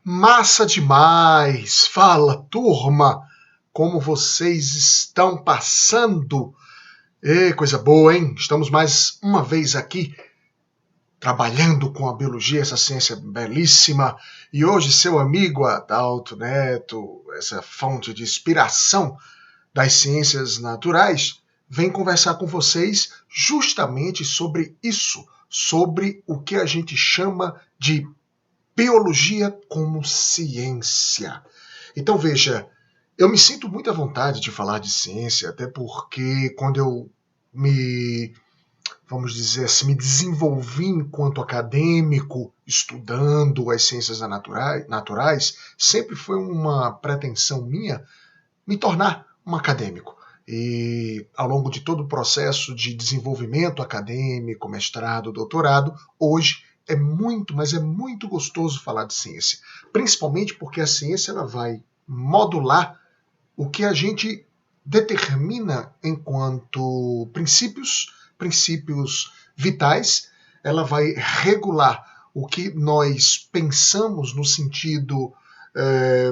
Massa demais! Fala, turma! Como vocês estão passando? Coisa boa, hein? Estamos mais uma vez aqui trabalhando com a biologia, essa ciência belíssima. E hoje seu amigo Adalto Neto, essa fonte de inspiração das ciências naturais, vem conversar com vocês justamente sobre isso, sobre o que a gente chama de biologia como ciência. Então veja, eu me sinto muito à vontade de falar de ciência, até porque quando eu vamos dizer assim, me desenvolvi enquanto acadêmico, estudando as ciências naturais, sempre foi uma pretensão minha me tornar um acadêmico. E ao longo de todo o processo de desenvolvimento acadêmico, mestrado, doutorado, hoje é muito, mas é muito gostoso falar de ciência. Principalmente porque a ciência ela vai modular o que a gente determina enquanto princípios vitais, ela vai regular o que nós pensamos no sentido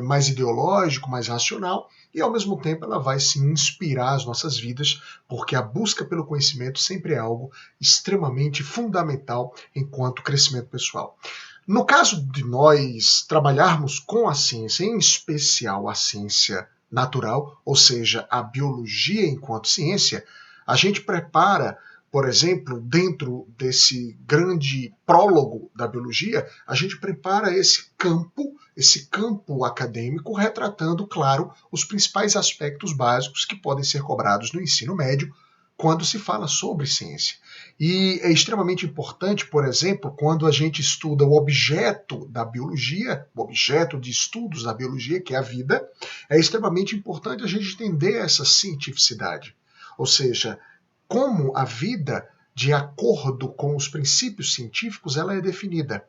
mais ideológico, mais racional, e ao mesmo tempo ela vai se inspirar as nossas vidas, porque a busca pelo conhecimento sempre é algo extremamente fundamental enquanto crescimento pessoal. No caso de nós trabalharmos com a ciência, em especial a ciência natural, ou seja, a biologia enquanto ciência, a gente prepara, por exemplo, dentro desse grande prólogo da biologia, a gente prepara esse campo acadêmico, retratando, claro, os principais aspectos básicos que podem ser cobrados no ensino médio quando se fala sobre ciência. E é extremamente importante, por exemplo, quando a gente estuda o objeto da biologia, o objeto de estudos da biologia, que é a vida, é extremamente importante a gente entender essa cientificidade. Ou seja, como a vida, de acordo com os princípios científicos, ela é definida.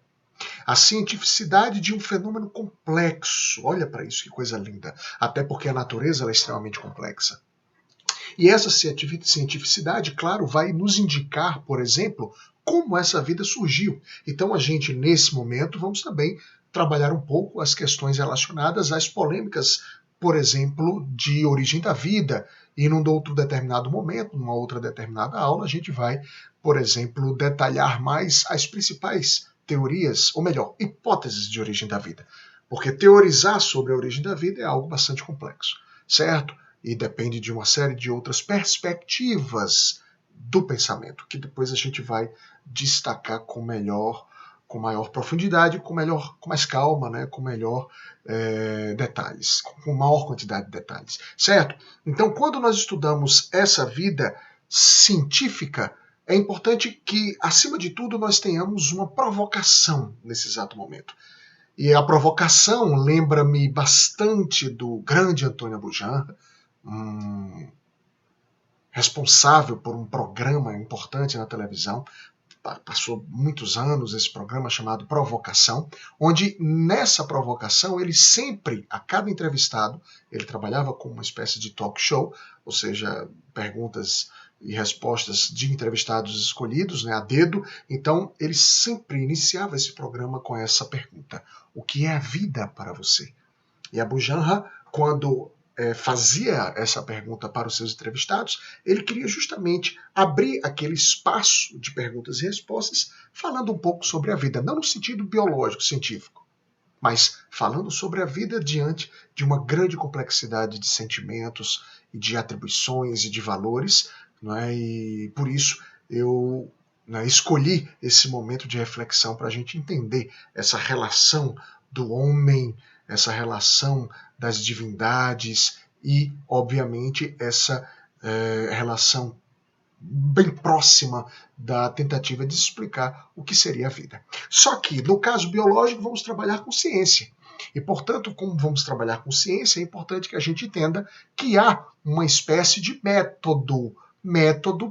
A cientificidade de um fenômeno complexo. Olha para isso, que coisa linda. Até porque a natureza ela é extremamente complexa. E essa cientificidade, claro, vai nos indicar, por exemplo, como essa vida surgiu. Então, a gente, nesse momento, vamos também trabalhar um pouco as questões relacionadas às polêmicas, por exemplo, de origem da vida. E num outro determinado momento, numa outra determinada aula, a gente vai, por exemplo, detalhar mais as principais teorias, ou melhor, hipóteses de origem da vida. Porque teorizar sobre a origem da vida é algo bastante complexo, certo? E depende de uma série de outras perspectivas do pensamento, que depois a gente vai destacar com maior profundidade, com mais calma, né, com melhor detalhes, com maior quantidade de detalhes, certo? Então, quando nós estudamos essa vida científica, é importante que, acima de tudo, nós tenhamos uma provocação nesse exato momento. E a provocação lembra-me bastante do grande Antônio Bujanra, responsável por um programa importante na televisão, passou muitos anos esse programa chamado Provocação, onde nessa provocação ele sempre, a cada entrevistado, ele trabalhava com uma espécie de talk show, ou seja, perguntas e respostas de entrevistados escolhidos, né, a dedo. Então ele sempre iniciava esse programa com essa pergunta: o que é a vida para você? E a Bujanra, quando fazia essa pergunta para os seus entrevistados, ele queria justamente abrir aquele espaço de perguntas e respostas, falando um pouco sobre a vida, não no sentido biológico, científico, mas falando sobre a vida diante de uma grande complexidade de sentimentos e de atribuições e de valores, não é? E por isso eu escolhi esse momento de reflexão para a gente entender essa relação do homem, essa relação das divindades e, obviamente, essa relação bem próxima da tentativa de explicar o que seria a vida. Só que, no caso biológico, vamos trabalhar com ciência. E, portanto, como vamos trabalhar com ciência, é importante que a gente entenda que há uma espécie de método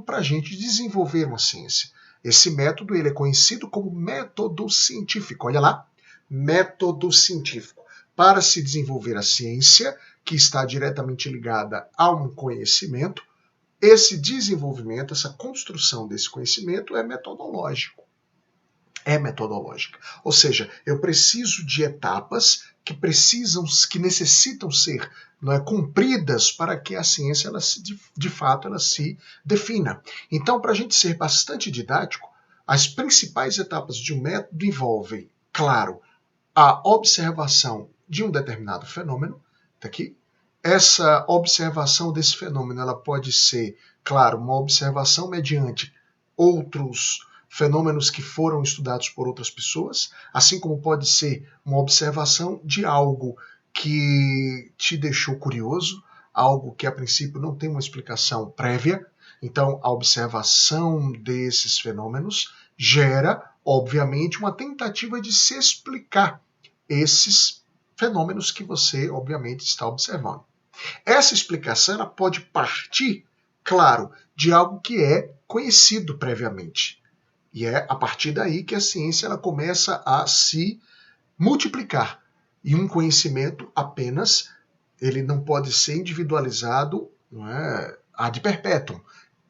para a gente desenvolver uma ciência. Esse método ele é conhecido como método científico. Olha lá, método científico. Para se desenvolver a ciência, que está diretamente ligada a um conhecimento, esse desenvolvimento, essa construção desse conhecimento é metodológico. é metodológica. Ou seja, eu preciso de etapas que necessitam ser, não é, cumpridas para que a ciência, de fato, ela se defina. Então, para a gente ser bastante didático, as principais etapas de um método envolvem, claro, a observação de um determinado fenômeno, tá aqui. Essa observação desse fenômeno, ela pode ser, claro, uma observação mediante outros fenômenos que foram estudados por outras pessoas, assim como pode ser uma observação de algo que te deixou curioso, algo que a princípio não tem uma explicação prévia. Então, a observação desses fenômenos gera, obviamente, uma tentativa de se explicar esses fenômenos que você, obviamente, está observando. Essa explicação ela pode partir, claro, de algo que é conhecido previamente. E é a partir daí que a ciência ela começa a se multiplicar. E um conhecimento apenas, ele não pode ser individualizado, não é, ad perpetuum.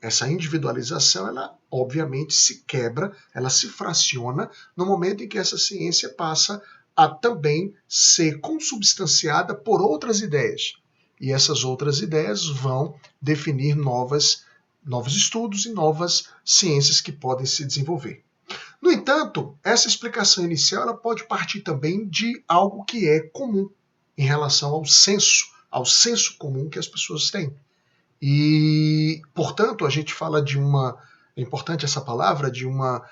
Essa individualização, ela obviamente se quebra, ela se fraciona no momento em que essa ciência passa a também ser consubstanciada por outras ideias. E essas outras ideias vão definir novos estudos e novas ciências que podem se desenvolver. No entanto, essa explicação inicial ela pode partir também de algo que é comum em relação ao senso comum que as pessoas têm. E, portanto, a gente fala de é importante essa palavra, de uma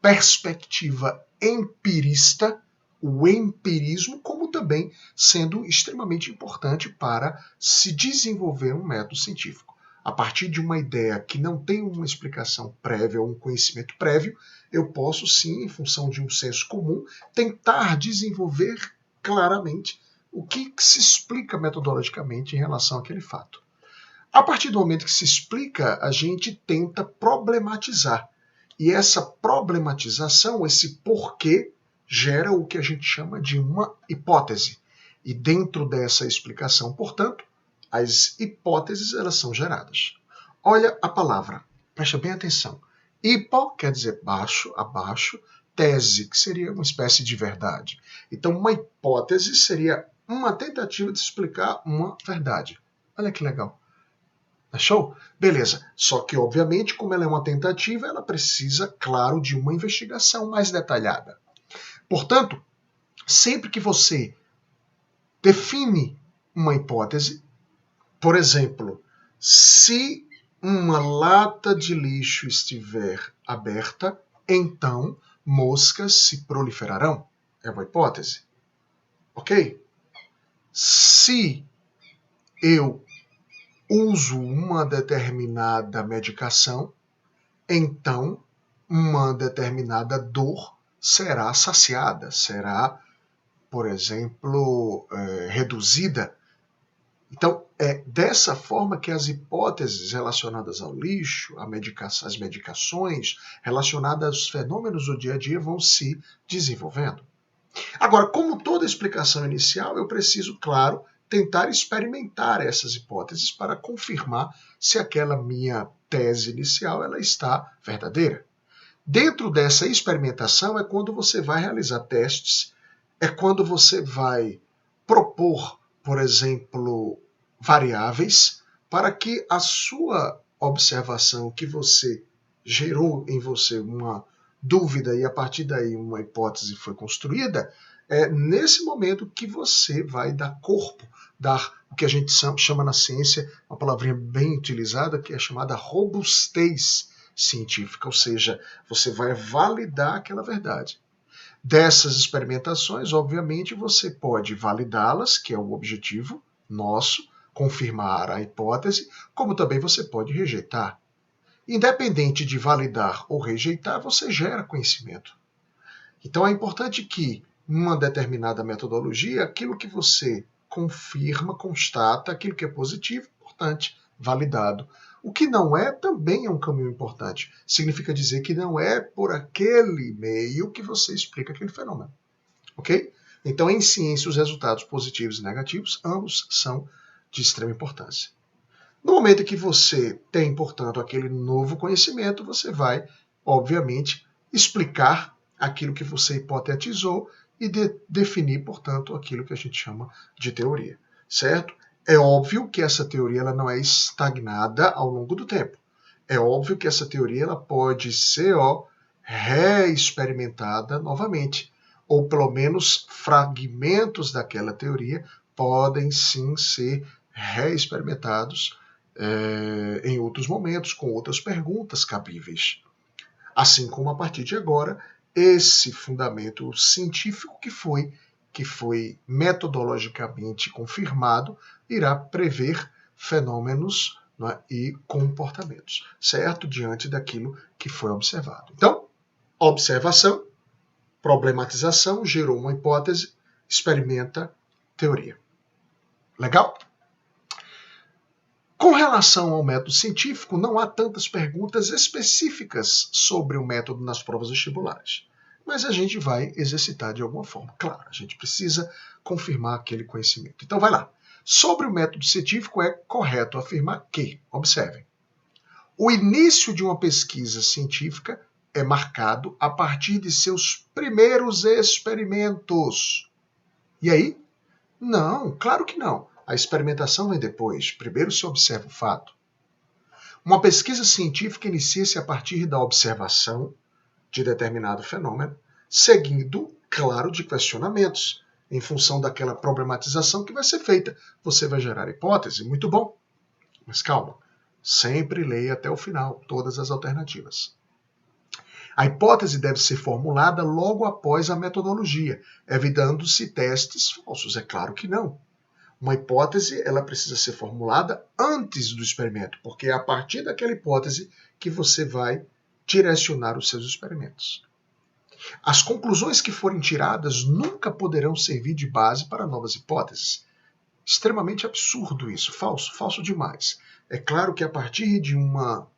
perspectiva empirista, o empirismo, como também sendo extremamente importante para se desenvolver um método científico. A partir de uma ideia que não tem uma explicação prévia ou um conhecimento prévio, eu posso sim, em função de um senso comum, tentar desenvolver claramente o que se explica metodologicamente em relação àquele fato. A partir do momento que se explica, a gente tenta problematizar. E essa problematização, esse porquê, gera o que a gente chama de uma hipótese. E dentro dessa explicação, portanto, as hipóteses elas são geradas. Olha a palavra, presta bem atenção. Hipo quer dizer baixo, abaixo, tese, que seria uma espécie de verdade. Então, uma hipótese seria uma tentativa de explicar uma verdade. Olha que legal. Achou? Beleza. Só que, obviamente, como ela é uma tentativa, ela precisa, claro, de uma investigação mais detalhada. Portanto, sempre que você define uma hipótese, por exemplo, se uma lata de lixo estiver aberta, então moscas se proliferarão. É uma hipótese. Ok? Se eu uso uma determinada medicação, então uma determinada dor será saciada, será, por exemplo, reduzida. Então, é dessa forma que as hipóteses relacionadas ao lixo, as medicações, relacionadas aos fenômenos do dia a dia vão se desenvolvendo. Agora, como toda explicação inicial, eu preciso, claro, tentar experimentar essas hipóteses para confirmar se aquela minha tese inicial ela está verdadeira. Dentro dessa experimentação é quando você vai realizar testes, é quando você vai propor, por exemplo, variáveis para que a sua observação que você gerou em você uma dúvida e a partir daí uma hipótese foi construída, é nesse momento que você vai dar corpo, dar o que a gente chama na ciência, uma palavrinha bem utilizada, que é chamada robustez científica, ou seja, você vai validar aquela verdade. Dessas experimentações, obviamente, você pode validá-las, que é o objetivo nosso, confirmar a hipótese, como também você pode rejeitar. Independente de validar ou rejeitar, você gera conhecimento. Então é importante que, numa determinada metodologia, aquilo que você confirma, constata, aquilo que é positivo, importante, validado. O que não é, também é um caminho importante. Significa dizer que não é por aquele meio que você explica aquele fenômeno. Ok? Então, em ciência, os resultados positivos e negativos, ambos são de extrema importância. No momento em que você tem, portanto, aquele novo conhecimento, você vai obviamente, explicar aquilo que você hipotetizou e definir, portanto, aquilo que a gente chama de teoria, certo? É óbvio que essa teoria ela não é estagnada ao longo do tempo. É óbvio que essa teoria ela pode ser reexperimentada novamente, ou pelo menos fragmentos daquela teoria podem sim ser reexperimentados em outros momentos, com outras perguntas cabíveis. Assim como a partir de agora, esse fundamento científico que foi metodologicamente confirmado, irá prever fenômenos, né, e comportamentos, certo? Diante daquilo que foi observado. Então, observação, problematização, gerou uma hipótese, experimenta, teoria. Legal? Com relação ao método científico, não há tantas perguntas específicas sobre o método nas provas vestibulares. Mas a gente vai exercitar de alguma forma. Claro, a gente precisa confirmar aquele conhecimento. Então vai lá. Sobre o método científico, é correto afirmar que, observem, o início de uma pesquisa científica é marcado a partir de seus primeiros experimentos. E aí? Não, claro que não. A experimentação vem depois. Primeiro se observa o fato. Uma pesquisa científica inicia-se a partir da observação de determinado fenômeno, seguindo, claro, de questionamentos, em função daquela problematização que vai ser feita. Você vai gerar hipótese, muito bom. Mas calma, sempre leia até o final todas as alternativas. A hipótese deve ser formulada logo após a metodologia, evitando-se testes falsos. É claro que não. Uma hipótese ela precisa ser formulada antes do experimento, porque é a partir daquela hipótese que você vai direcionar os seus experimentos. As conclusões que forem tiradas nunca poderão servir de base para novas hipóteses. Extremamente absurdo isso, falso demais. É claro que a partir de uma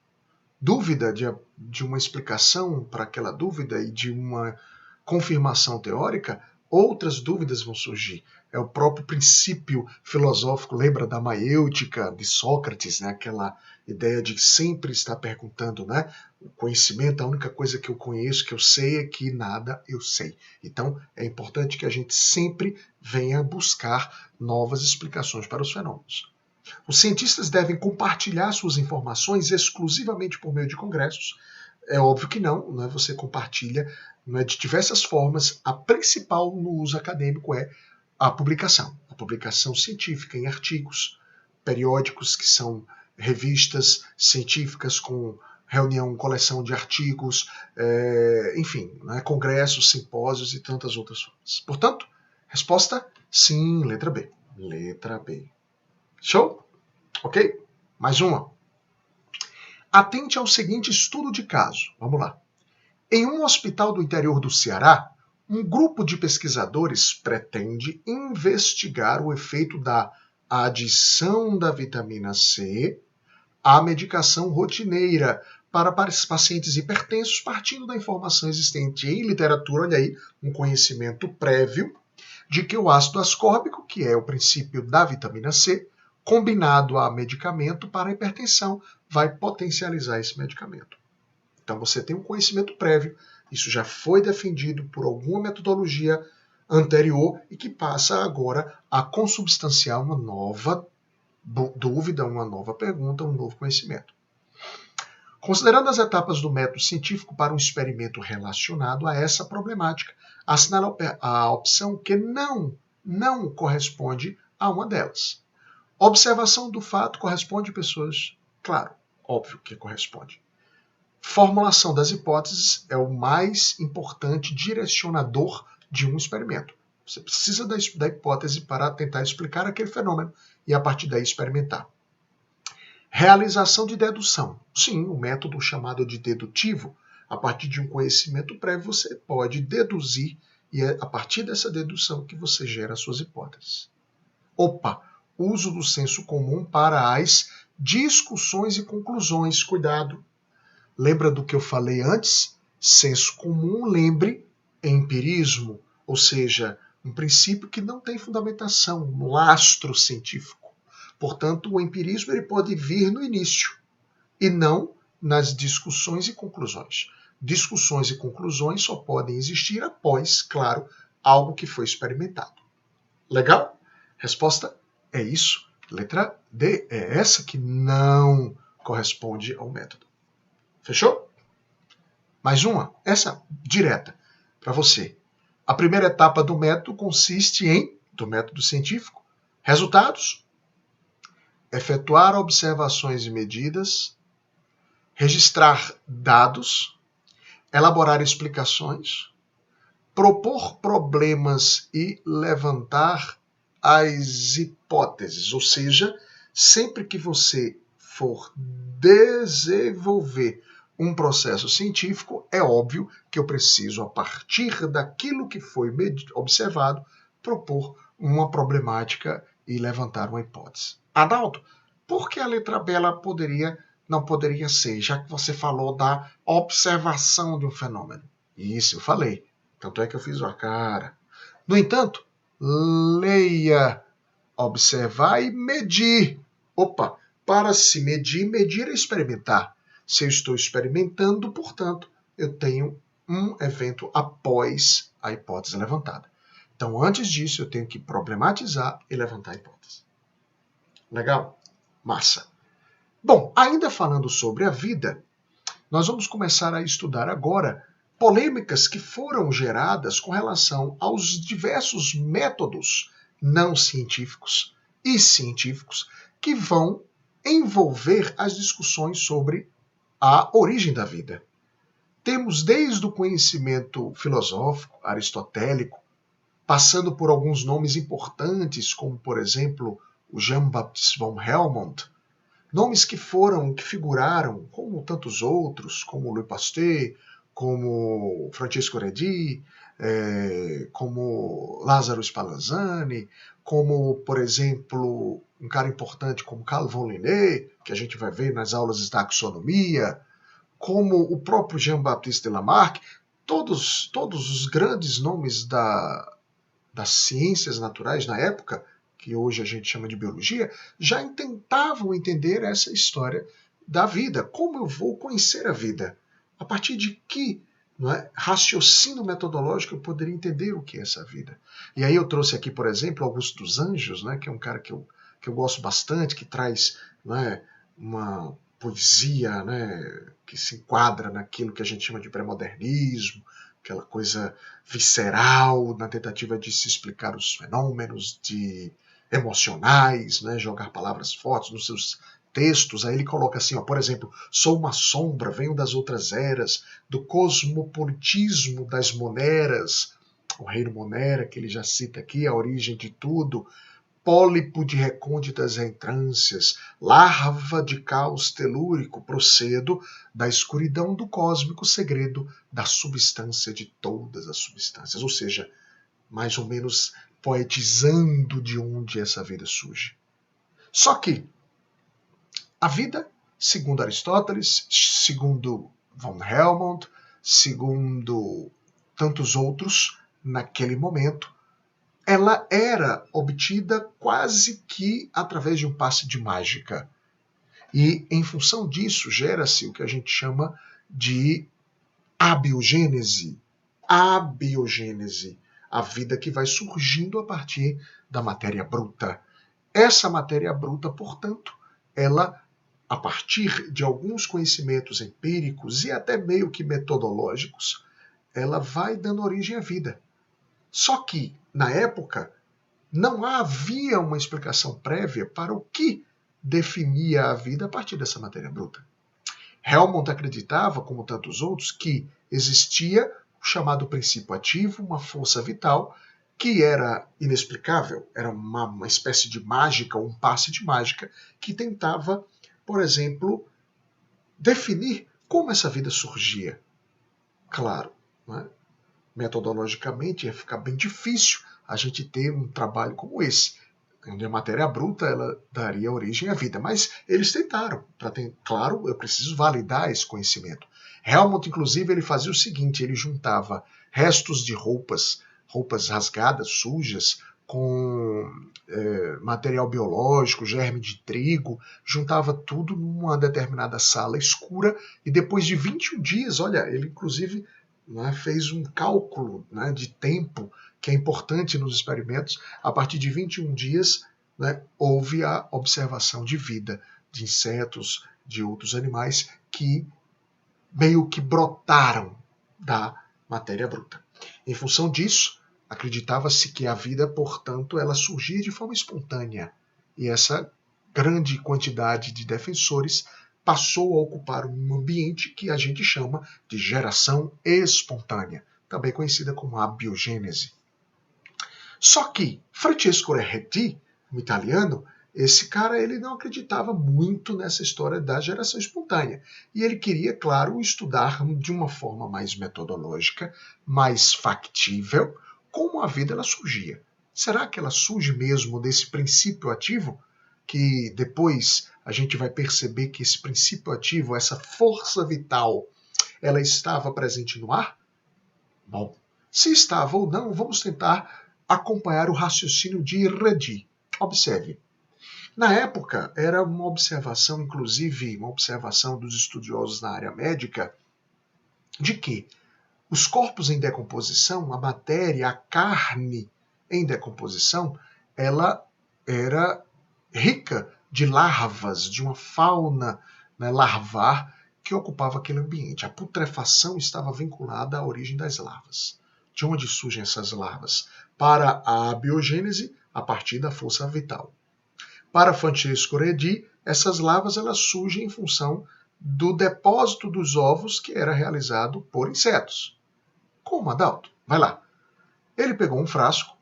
dúvida, de uma explicação para aquela dúvida e de uma confirmação teórica, outras dúvidas vão surgir. É o próprio princípio filosófico, lembra da maiêutica de Sócrates, né? Aquela ideia de sempre estar perguntando, né? O conhecimento, a única coisa que eu conheço, que eu sei, é que nada eu sei. Então, é importante que a gente sempre venha buscar novas explicações para os fenômenos. Os cientistas devem compartilhar suas informações exclusivamente por meio de congressos. É óbvio que não, né? Você compartilha, né, de diversas formas. A principal no uso acadêmico é a publicação científica em artigos, periódicos que são revistas científicas com reunião, coleção de artigos, enfim, né, congressos, simpósios e tantas outras formas. Portanto, resposta sim, letra B. Letra B. Show? Ok? Mais uma. Atente ao seguinte estudo de caso. Vamos lá. Em um hospital do interior do Ceará, um grupo de pesquisadores pretende investigar o efeito da adição da vitamina C à medicação rotineira para pacientes hipertensos, partindo da informação existente em literatura, olha aí, um conhecimento prévio de que o ácido ascórbico, que é o princípio da vitamina C, combinado a medicamento para a hipertensão, vai potencializar esse medicamento. Então você tem um conhecimento prévio, isso já foi defendido por alguma metodologia anterior e que passa agora a consubstanciar uma nova dúvida, uma nova pergunta, um novo conhecimento. Considerando as etapas do método científico para um experimento relacionado a essa problemática, assinala a opção que não corresponde a uma delas. Observação do fato corresponde a pessoas? Claro, óbvio que corresponde. Formulação das hipóteses é o mais importante direcionador de um experimento. Você precisa da hipótese para tentar explicar aquele fenômeno e a partir daí experimentar. Realização de dedução. Sim, o método chamado de dedutivo, a partir de um conhecimento prévio, você pode deduzir e é a partir dessa dedução que você gera as suas hipóteses. Uso do senso comum para as discussões e conclusões. Cuidado! Lembra do que eu falei antes? Senso comum, lembre, empirismo, ou seja, um princípio que não tem fundamentação, um lastro científico. Portanto, o empirismo ele pode vir no início e não nas discussões e conclusões. discussões e conclusões só podem existir após, claro, algo que foi experimentado. Legal? Resposta é isso. Letra D é essa que não corresponde ao método. Fechou? Mais uma, essa direta para você. A primeira etapa do método consiste do método científico, resultados, efetuar observações e medidas, registrar dados, elaborar explicações, propor problemas e levantar as hipóteses. Ou seja, sempre que você for desenvolver um processo científico, é óbvio que eu preciso, a partir daquilo que foi observado, propor uma problemática e levantar uma hipótese. Adalto, por que a letra B ela não poderia ser, já que você falou da observação de um fenômeno? Isso, eu falei. Tanto é que eu fiz uma cara. No entanto, leia, observar e medir. Opa, para se medir, medir é experimentar. Se eu estou experimentando, portanto, eu tenho um evento após a hipótese levantada. Então, antes disso, eu tenho que problematizar e levantar a hipótese. Legal? Massa. Bom, ainda falando sobre a vida, nós vamos começar a estudar agora polêmicas que foram geradas com relação aos diversos métodos não científicos e científicos que vão envolver as discussões sobre a origem da vida. Temos desde o conhecimento filosófico, aristotélico, passando por alguns nomes importantes, como, por exemplo, o Jean-Baptiste von Helmont, nomes que figuraram, como tantos outros, como Louis Pasteur, como Francesco Redi, como Lázaro Spallanzani, como, por exemplo, um cara importante como Carl von Linné, que a gente vai ver nas aulas de taxonomia, como o próprio Jean-Baptiste Lamarck, todos os grandes nomes das ciências naturais na época, que hoje a gente chama de biologia, já tentavam entender essa história da vida. Como eu vou conhecer a vida? A partir de que raciocínio metodológico eu poderia entender o que é essa vida? E aí eu trouxe aqui, por exemplo, Augusto dos Anjos, que é um cara que eu gosto bastante, que traz uma poesia que se enquadra naquilo que a gente chama de pré-modernismo, aquela coisa visceral na tentativa de se explicar os fenômenos emocionais, jogar palavras fortes nos seus textos. Aí ele coloca assim, por exemplo, sou uma sombra, venho das outras eras, do cosmopolitismo das moneras, o reino Monera, que ele já cita aqui, a origem de tudo, pólipo de recônditas reentrâncias, larva de caos telúrico, procedo da escuridão do cósmico segredo da substância de todas as substâncias. Ou seja, mais ou menos poetizando de onde essa vida surge. Só que a vida, segundo Aristóteles, segundo von Helmont, segundo tantos outros, naquele momento, ela era obtida quase que através de um passe de mágica. E, em função disso, gera-se o que a gente chama de abiogênese. Abiogênese, a vida que vai surgindo a partir da matéria bruta. Essa matéria bruta, portanto, ela, a partir de alguns conhecimentos empíricos e até meio que metodológicos, ela vai dando origem à vida. Só que, na época, não havia uma explicação prévia para o que definia a vida a partir dessa matéria bruta. Helmont acreditava, como tantos outros, que existia o chamado princípio ativo, uma força vital, que era inexplicável, era uma espécie de mágica, um passe de mágica, que tentava, por exemplo, definir como essa vida surgia. Claro, metodologicamente ia ficar bem difícil a gente ter um trabalho como esse, onde a matéria bruta ela daria origem à vida. Mas eles tentaram. Claro, eu preciso validar esse conhecimento. Helmont, inclusive, ele fazia o seguinte, ele juntava restos de roupas rasgadas, sujas, com material biológico, germe de trigo, juntava tudo numa determinada sala escura e depois de 21 dias, olha, ele inclusive, né, fez um cálculo, né, de tempo que é importante nos experimentos. A partir de 21 dias, né, houve a observação de vida de insetos, de outros animais que meio que brotaram da matéria bruta. Em função disso, acreditava-se que a vida, portanto, ela surgia de forma espontânea. E essa grande quantidade de defensores passou a ocupar um ambiente que a gente chama de geração espontânea, também conhecida como abiogênese. Só que Francesco Reti, um italiano, esse cara ele não acreditava muito nessa história da geração espontânea. E ele queria, claro, estudar de uma forma mais metodológica, mais factível, como a vida ela surgia. Será que ela surge mesmo desse princípio ativo? Que depois a gente vai perceber que esse princípio ativo, essa força vital, ela estava presente no ar? Bom, se estava ou não, vamos tentar acompanhar o raciocínio de Redi. Observe. Na época, era uma observação, inclusive uma observação dos estudiosos na área médica, de que os corpos em decomposição, a matéria, a carne em decomposição, ela era rica de larvas, de uma fauna, né, larvar que ocupava aquele ambiente. A putrefação estava vinculada à origem das larvas. De onde surgem essas larvas? Para a abiogênese, a partir da força vital. Para Francesco Redi, essas larvas elas surgem em função do depósito dos ovos que era realizado por insetos. Como, Adalto? Vai lá. Ele pegou um frasco.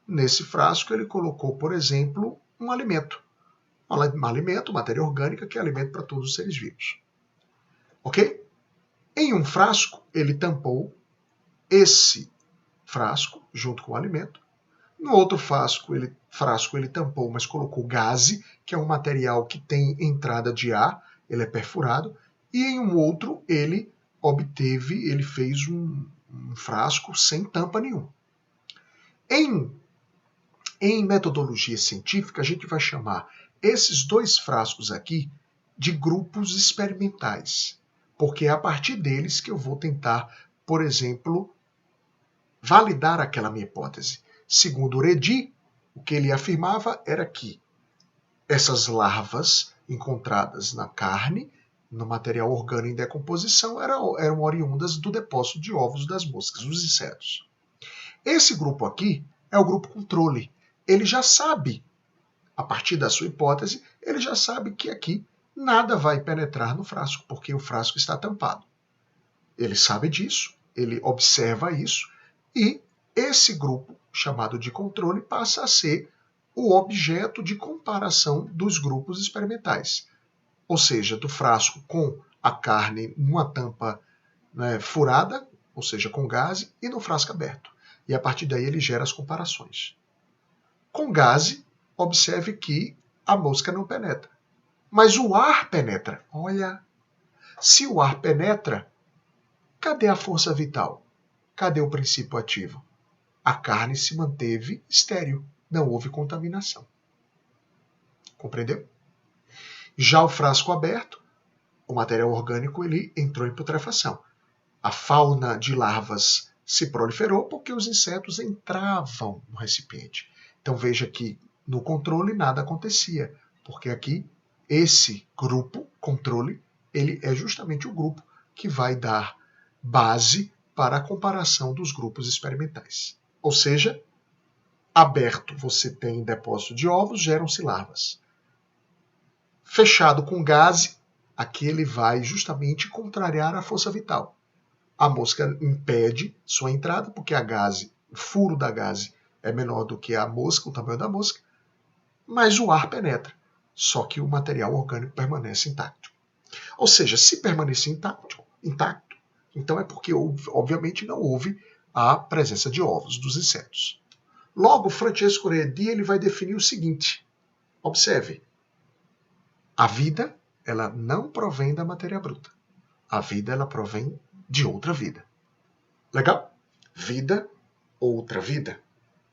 Nesse frasco ele colocou, por exemplo, um alimento. Um alimento, matéria orgânica, que é alimento para todos os seres vivos. Ok? Em um frasco, ele tampou esse frasco junto com o alimento. No outro frasco ele tampou, mas colocou gaze, que é um material que tem entrada de ar, ele é perfurado. E em um outro ele fez um frasco sem tampa nenhuma. Em metodologia científica, a gente vai chamar esses dois frascos aqui de grupos experimentais, porque é a partir deles que eu vou tentar, por exemplo, validar aquela minha hipótese. Segundo Redi, o que ele afirmava era que essas larvas encontradas na carne, no material orgânico em decomposição, eram oriundas do depósito de ovos das moscas, dos insetos. Esse grupo aqui é o grupo controle. Ele já sabe, a partir da sua hipótese, ele já sabe que aqui nada vai penetrar no frasco, porque o frasco está tampado. Ele sabe disso, ele observa isso, e esse grupo, chamado de controle, passa a ser o objeto de comparação dos grupos experimentais. Ou seja, do frasco com a carne numa tampa, né, furada, ou seja, com gaze, e no frasco aberto. E a partir daí ele gera as comparações. Com gaze, observe que a mosca não penetra. Mas o ar penetra. Olha, se o ar penetra, cadê a força vital? Cadê o princípio ativo? A carne se manteve estéril, não houve contaminação. Compreendeu? Já o frasco aberto, o material orgânico ele entrou em putrefação. A fauna de larvas se proliferou porque os insetos entravam no recipiente. Então veja que no controle nada acontecia, porque aqui esse grupo, controle, ele é justamente o grupo que vai dar base para a comparação dos grupos experimentais. Ou seja, aberto você tem depósito de ovos, geram-se larvas. Fechado com gaze, aqui ele vai justamente contrariar a força vital. A mosca impede sua entrada, porque o furo da gaze é menor do que a mosca, o tamanho da mosca, mas o ar penetra, só que o material orgânico permanece intacto. Ou seja, se permanecer intacto, então é porque, obviamente, não houve a presença de ovos dos insetos. Logo, Francesco Redi ele vai definir o seguinte, observe, a vida ela não provém da matéria bruta, a vida ela provém de outra vida. Legal? Vida, outra vida.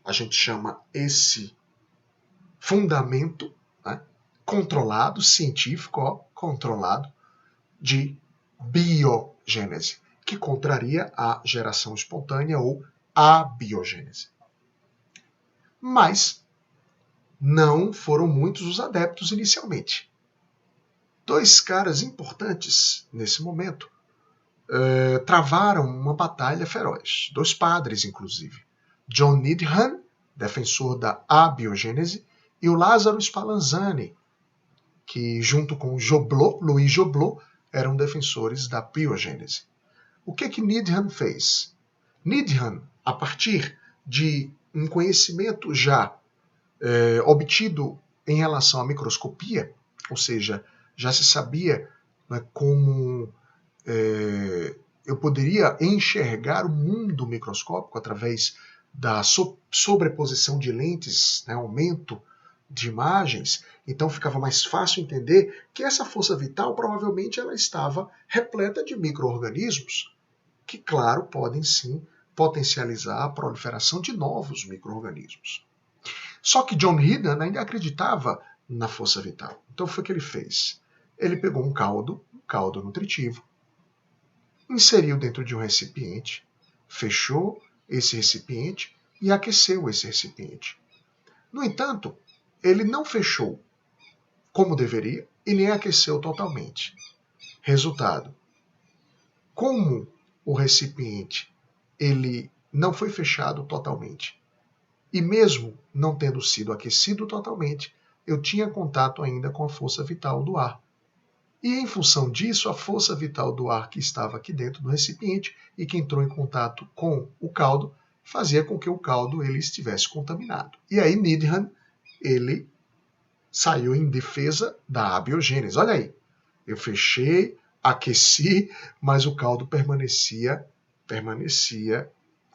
A gente chama esse fundamento, né, controlado, científico, controlado, de biogênese, que contraria a geração espontânea ou abiogênese. Mas não foram muitos os adeptos inicialmente. Dois caras importantes nesse momento travaram uma batalha feroz. Dois padres, inclusive. John Needham, defensor da abiogênese, e o Lázaro Spallanzani, que junto com Louis Joblot, eram defensores da biogênese. O que Needham fez? Needham, a partir de um conhecimento já obtido em relação à microscopia, ou seja, já se sabia, né, como eu poderia enxergar o mundo microscópico através da sobreposição de lentes, né, aumento de imagens, então ficava mais fácil entender que essa força vital provavelmente ela estava repleta de micro-organismos que, claro, podem sim potencializar a proliferação de novos micro-organismos. Só que John Needham ainda acreditava na força vital. Então foi o que ele fez. Ele pegou um caldo nutritivo, inseriu dentro de um recipiente, fechou esse recipiente e aqueceu esse recipiente. No entanto, ele não fechou como deveria e nem aqueceu totalmente. Resultado, como o recipiente ele não foi fechado totalmente e mesmo não tendo sido aquecido totalmente, eu tinha contato ainda com a força vital do ar. E em função disso, a força vital do ar que estava aqui dentro do recipiente e que entrou em contato com o caldo fazia com que o caldo ele estivesse contaminado. E aí Needham ele saiu em defesa da abiogênese. Olha aí, eu fechei, aqueci, mas o caldo permanecia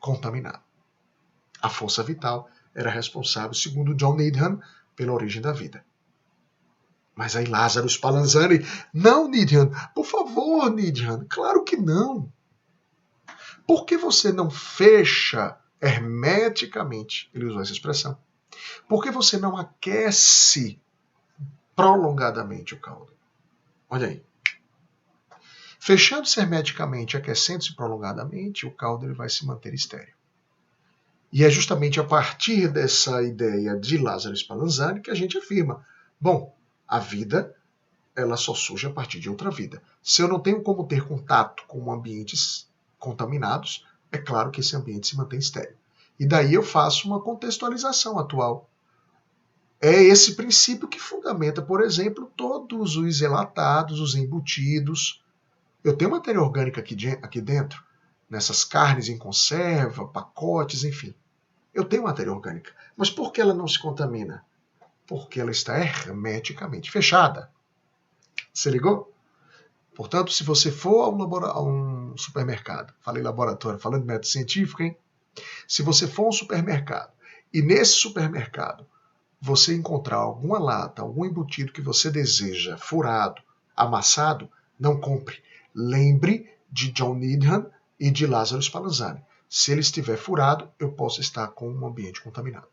contaminado. A força vital era responsável, segundo John Needham, pela origem da vida. Mas aí Lázaro Spallanzani, não, Needham, por favor, Needham, claro que não. Por que você não fecha hermeticamente, ele usou essa expressão, por que você não aquece prolongadamente o caldo? Olha aí. Fechando-se hermeticamente, aquecendo-se prolongadamente, o caldo ele vai se manter estéril. E é justamente a partir dessa ideia de Lázaro Spallanzani que a gente afirma, bom, a vida ela só surge a partir de outra vida. Se eu não tenho como ter contato com ambientes contaminados, é claro que esse ambiente se mantém estéril. E daí eu faço uma contextualização atual. É esse princípio que fundamenta, por exemplo, todos os enlatados, os embutidos. Eu tenho matéria orgânica aqui dentro, nessas carnes em conserva, pacotes, enfim. Eu tenho matéria orgânica. Mas por que ela não se contamina? Porque ela está hermeticamente fechada. Você ligou? Portanto, se você for a um supermercado, falei laboratório, falando de método científico, hein? Se você for a um supermercado e nesse supermercado você encontrar alguma lata, algum embutido que você deseja furado, amassado, não compre. Lembre de John Needham e de Lázaro Spallanzani. Se ele estiver furado, eu posso estar com um ambiente contaminado.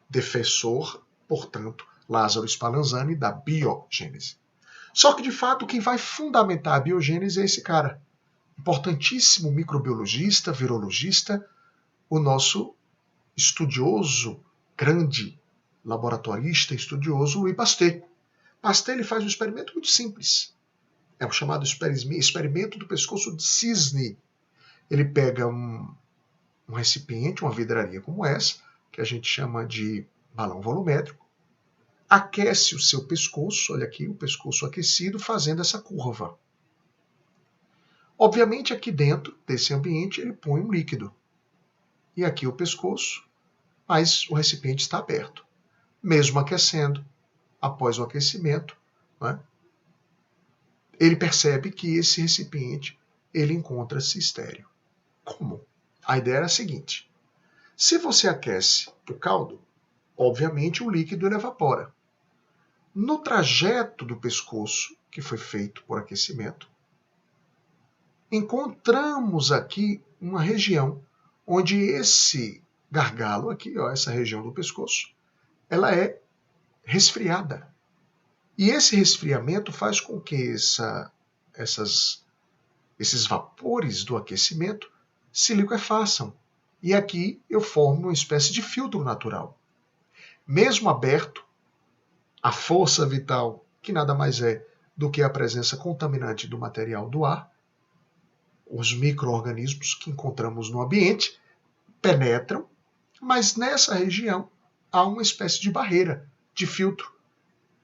Defensor, portanto, Lázaro Spallanzani da biogênese. Só que, de fato, quem vai fundamentar a biogênese é esse cara. Importantíssimo microbiologista, virologista, o nosso estudioso, grande laboratorista, estudioso, Louis Pasteur. Pasteur ele faz um experimento muito simples. É o chamado experimento do pescoço de cisne. Ele pega um recipiente, uma vidraria como essa, que a gente chama de balão volumétrico, aquece o seu pescoço, olha aqui, o pescoço aquecido, fazendo essa curva. Obviamente, aqui dentro desse ambiente, ele põe um líquido. E aqui o pescoço, mas o recipiente está aberto. Mesmo aquecendo, após o aquecimento, né, ele percebe que esse recipiente ele encontra-se estéril. Como? A ideia era a seguinte. Se você aquece o caldo, obviamente o líquido ele evapora. No trajeto do pescoço, que foi feito por aquecimento, encontramos aqui uma região onde esse gargalo aqui, ó, essa região do pescoço, ela é resfriada. E esse resfriamento faz com que esses vapores do aquecimento se liquefaçam. E aqui eu formo uma espécie de filtro natural. Mesmo aberto, a força vital, que nada mais é do que a presença contaminante do material do ar, os micro-organismos que encontramos no ambiente, penetram, mas nessa região há uma espécie de barreira, de filtro,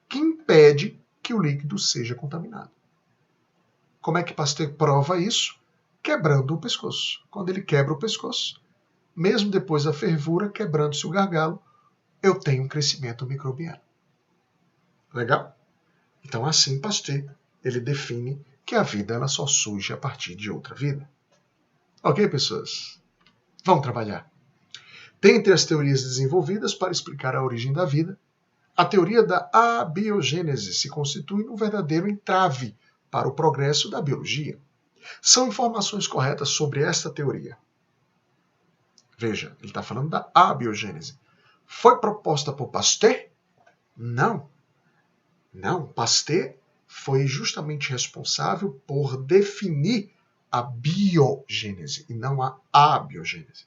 que impede que o líquido seja contaminado. Como é que Pasteur prova isso? Quebrando o pescoço. Quando ele quebra o pescoço, mesmo depois da fervura, quebrando-se o gargalo, eu tenho um crescimento microbiano. Legal? Então assim Pasteur, ele define que a vida ela só surge a partir de outra vida. Ok, pessoas? Vamos trabalhar. Dentre as teorias desenvolvidas para explicar a origem da vida, a teoria da abiogênese se constitui num verdadeiro entrave para o progresso da biologia. São informações corretas sobre esta teoria. Veja, ele está falando da abiogênese. Foi proposta por Pasteur? Não. Não, Pasteur foi justamente responsável por definir a biogênese e não a abiogênese.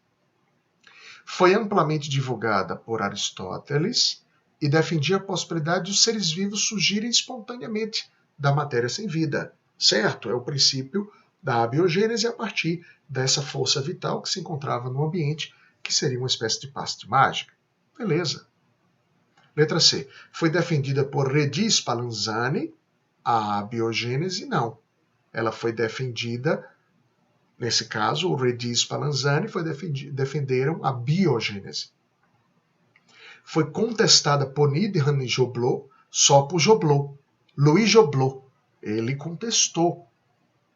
Foi amplamente divulgada por Aristóteles e defendia a possibilidade dos seres vivos surgirem espontaneamente da matéria sem vida. Certo? É o princípio da abiogênese a partir dessa força vital que se encontrava no ambiente, que seria uma espécie de passe de mágica. Beleza. Letra C. Foi defendida por Redi Spallanzani. A abiogênese, não. Ela foi defendida, nesse caso, o Redi e Spallanzani defenderam a biogênese. Foi contestada por Needham e Joblot, só por Joblot. Louis Joblot, ele contestou,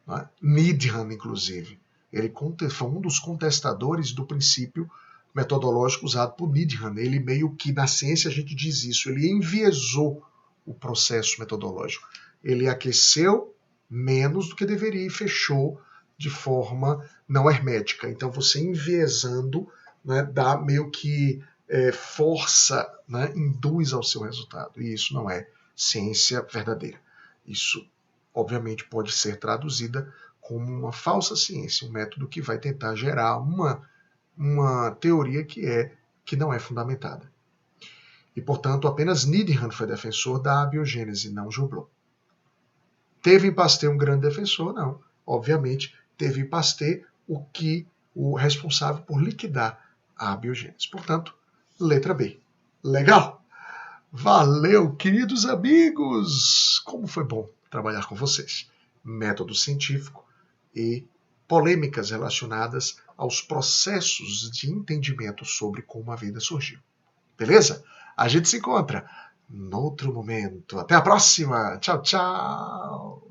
né? Needham, inclusive. Ele foi um dos contestadores do princípio metodológico usado por Needham. Ele meio que, na ciência a gente diz isso, ele enviesou o processo metodológico. Ele aqueceu menos do que deveria e fechou de forma não hermética. Então você enviesando, né, dá meio que força, né, induz ao seu resultado. E isso não é ciência verdadeira. Isso, obviamente, pode ser traduzida como uma falsa ciência, um método que vai tentar gerar uma teoria que não é fundamentada. E, portanto, apenas Needham foi defensor da abiogênese, não Joblot. Teve em Pasteur um grande defensor? Não. Obviamente, teve em Pasteur o responsável por liquidar a abiogênese. Portanto, letra B. Legal? Valeu, queridos amigos! Como foi bom trabalhar com vocês. Método científico e polêmicas relacionadas aos processos de entendimento sobre como a vida surgiu. Beleza? A gente se encontra em outro momento. Até a próxima! Tchau, tchau!